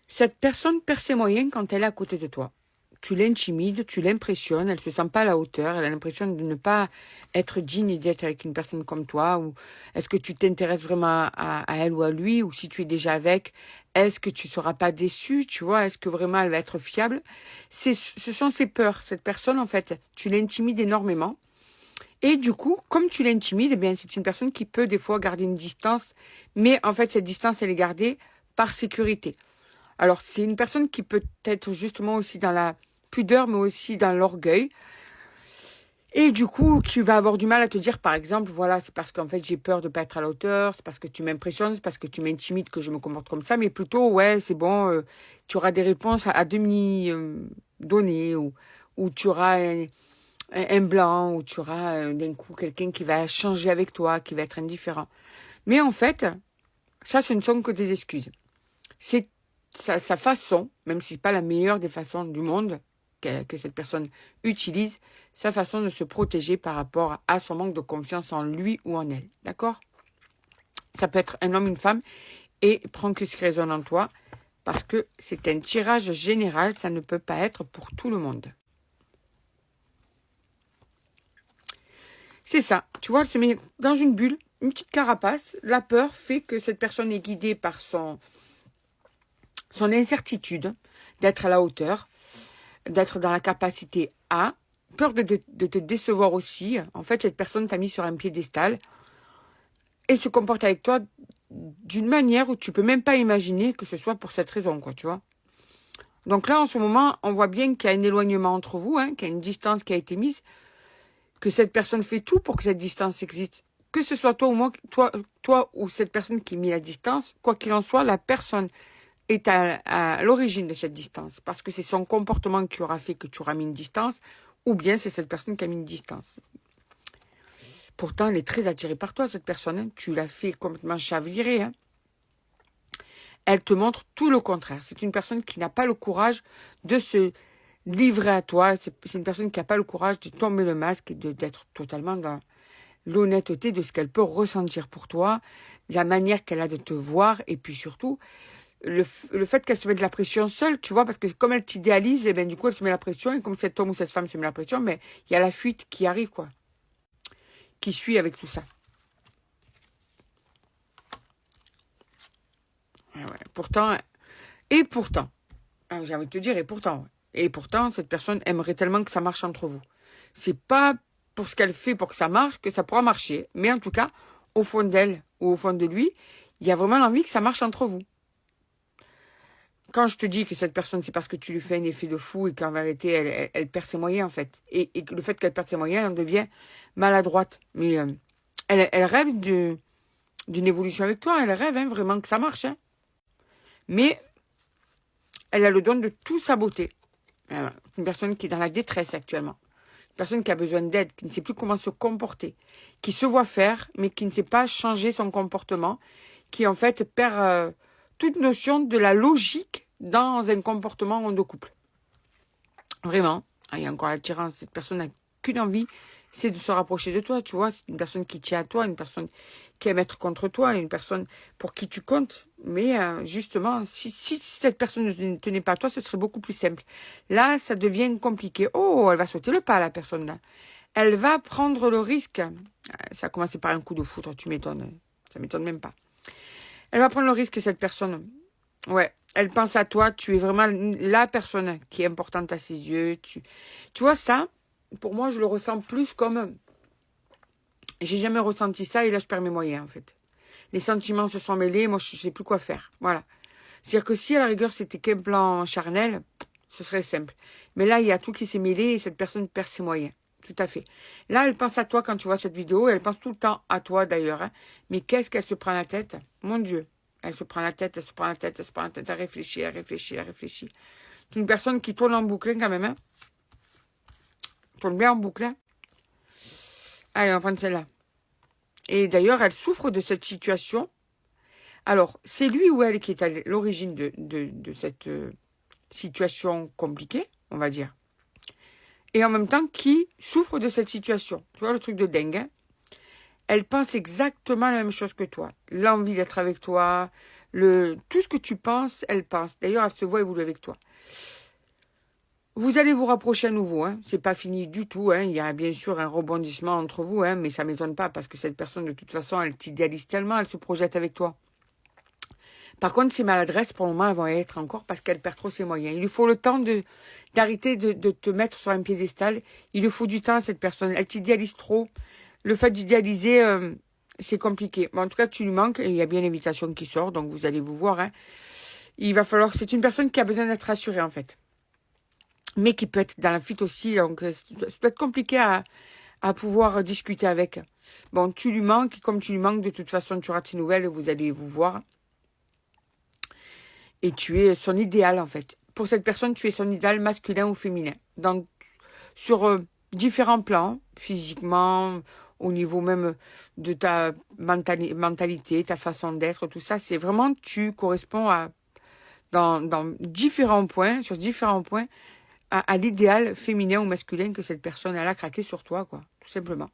Cette personne perd ses moyens quand elle est à côté de toi. Tu l'intimides, tu l'impressionnes, elle ne se sent pas à la hauteur, elle a l'impression de ne pas être digne d'être avec une personne comme toi, ou est-ce que tu t'intéresses vraiment à elle ou à lui, ou si tu es déjà avec, est-ce que tu ne seras pas déçu, tu vois, est-ce que vraiment elle va être fiable? Ce sont ses peurs. Cette personne, en fait, tu l'intimides énormément. Et du coup, comme tu l'intimides, eh bien, c'est une personne qui peut des fois garder une distance, mais en fait, cette distance, elle est gardée par sécurité. Alors, c'est une personne qui peut être justement aussi dans la pudeur, mais aussi dans l'orgueil. Et du coup, qui va avoir du mal à te dire, par exemple, voilà, c'est parce qu'en fait, j'ai peur de pas être à la hauteur, c'est parce que tu m'impressionnes, c'est parce que tu m'intimides que je me comporte comme ça, mais plutôt, ouais, c'est bon, tu auras des réponses à demi données, ou tu auras un blanc, ou tu auras d'un coup quelqu'un qui va changer avec toi, qui va être indifférent. Mais en fait, ça, ce ne sont que des excuses. C'est sa façon, même si c'est pas la meilleure des façons du monde que cette personne utilise, sa façon de se protéger par rapport à son manque de confiance en lui ou en elle. D'accord? Ça peut être un homme, une femme, et prends que ce qui résonne en toi, parce que c'est un tirage général, ça ne peut pas être pour tout le monde. C'est ça, tu vois, elle se met dans une bulle, une petite carapace. La peur fait que cette personne est guidée par son incertitude d'être à la hauteur, d'être dans la capacité à, peur de te décevoir aussi. En fait, cette personne t'a mis sur un piédestal et se comporte avec toi d'une manière où tu peux même pas imaginer que ce soit pour cette raison, quoi, tu vois. Donc là, en ce moment, on voit bien qu'il y a un éloignement entre vous, hein, qu'il y a une distance qui a été mise, que cette personne fait tout pour que cette distance existe. Que ce soit toi ou moi, toi ou cette personne qui a mis la distance, quoi qu'il en soit, la personne est à l'origine de cette distance. Parce que c'est son comportement qui aura fait que tu auras mis une distance, ou bien c'est cette personne qui a mis une distance. Pourtant, elle est très attirée par toi, cette personne. Hein. Tu l'as fait complètement chavirer. Hein. Elle te montre tout le contraire. C'est une personne qui n'a pas le courage de se livrer à toi. C'est une personne qui n'a pas le courage de tomber le masque et d'être totalement dans l'honnêteté de ce qu'elle peut ressentir pour toi, la manière qu'elle a de te voir, et puis surtout, le fait qu'elle se mette de la pression seule, tu vois, parce que comme elle t'idéalise, et ben du coup, elle se met la pression, et comme cet homme ou cette femme se met la pression, mais il y a la fuite qui arrive, quoi, qui suit avec tout ça. Ouais, ouais. Pourtant, j'ai envie de te dire, et pourtant, cette personne aimerait tellement que ça marche entre vous. C'est pas pour ce qu'elle fait pour que ça marche que ça pourra marcher, mais en tout cas, au fond d'elle ou au fond de lui, il y a vraiment l'envie que ça marche entre vous. Quand je te dis que cette personne, c'est parce que tu lui fais un effet de fou et qu'en vérité, elle perd ses moyens, en fait. Et le fait qu'elle perde ses moyens, elle devient maladroite. Mais elle rêve d'une évolution avec toi. Elle rêve hein, vraiment que ça marche. Hein. Mais elle a le don de tout saboter. Voilà. Une personne qui est dans la détresse actuellement. Une personne qui a besoin d'aide, qui ne sait plus comment se comporter. Qui se voit faire, mais qui ne sait pas changer son comportement. Qui, en fait, perd toute notion de la logique dans un comportement de couple. Vraiment. Ah, il y a encore l'attirance. Cette personne n'a qu'une envie, c'est de se rapprocher de toi, tu vois. C'est une personne qui tient à toi, une personne qui aime être contre toi, une personne pour qui tu comptes. Mais justement, si cette personne ne tenait pas à toi, ce serait beaucoup plus simple. Là, ça devient compliqué. Oh, elle va sauter le pas, la personne-là. Elle va prendre le risque. Ça a commencé par un coup de foudre, tu m'étonnes. Ça m'étonne même pas. Elle va prendre le risque, cette personne. Ouais, elle pense à toi, tu es vraiment la personne qui est importante à ses yeux. Tu vois ça, pour moi, je le ressens plus comme... J'ai jamais ressenti ça et là, je perds mes moyens, en fait. Les sentiments se sont mêlés, moi, je sais plus quoi faire. Voilà. C'est-à-dire que si, à la rigueur, c'était qu'un plan charnel, ce serait simple. Mais là, il y a tout qui s'est mêlé et cette personne perd ses moyens. Tout à fait. Là, elle pense à toi quand tu vois cette vidéo. Elle pense tout le temps à toi, d'ailleurs. Hein. Mais qu'est-ce qu'elle se prend la tête? Mon Dieu. Elle se prend la tête, elle se prend la tête, elle se prend la tête. Elle réfléchit, elle réfléchit, elle réfléchit. C'est une personne qui tourne en boucle, hein, quand même. Hein. Tourne bien en boucle. Hein. Allez, on va prendre celle-là. Et d'ailleurs, elle souffre de cette situation. Alors, c'est lui ou elle qui est à l'origine de cette situation compliquée, on va dire. Et en même temps, qui souffre de cette situation. Tu vois, le truc de dingue. Hein. Elle pense exactement la même chose que toi. L'envie d'être avec toi, Tout ce que tu penses, elle pense. D'ailleurs, elle se voit évoluer avec toi. Vous allez vous rapprocher à nouveau, hein. C'est pas fini du tout, hein. Il y a bien sûr un rebondissement entre vous, hein, mais ça m'étonne pas parce que cette personne, de toute façon, elle t'idéalise tellement, elle se projette avec toi. Par contre, ces maladresses, pour le moment, elles vont être encore parce qu'elle perd trop ses moyens. Il lui faut le temps d'arrêter de te mettre sur un piédestal. Il lui faut du temps à cette personne. Elle t'idéalise trop. Le fait d'idéaliser, c'est compliqué. Bon, en tout cas, tu lui manques. Et il y a bien l'invitation qui sort, donc vous allez vous voir, hein. Il va falloir... C'est une personne qui a besoin d'être rassurée, en fait. Mais qui peut être dans la fuite aussi. Donc, ça peut être compliqué à pouvoir discuter avec. Bon, tu lui manques. Comme tu lui manques, de toute façon, tu auras tes nouvelles et vous allez vous voir. Et tu es son idéal, en fait. Pour cette personne, tu es son idéal masculin ou féminin. Donc, sur différents plans, physiquement, au niveau même de ta mentalité, ta façon d'être, tout ça, c'est vraiment, tu corresponds dans différents points, sur différents points, à l'idéal féminin ou masculin que cette personne, elle a craqué sur toi, quoi, tout simplement.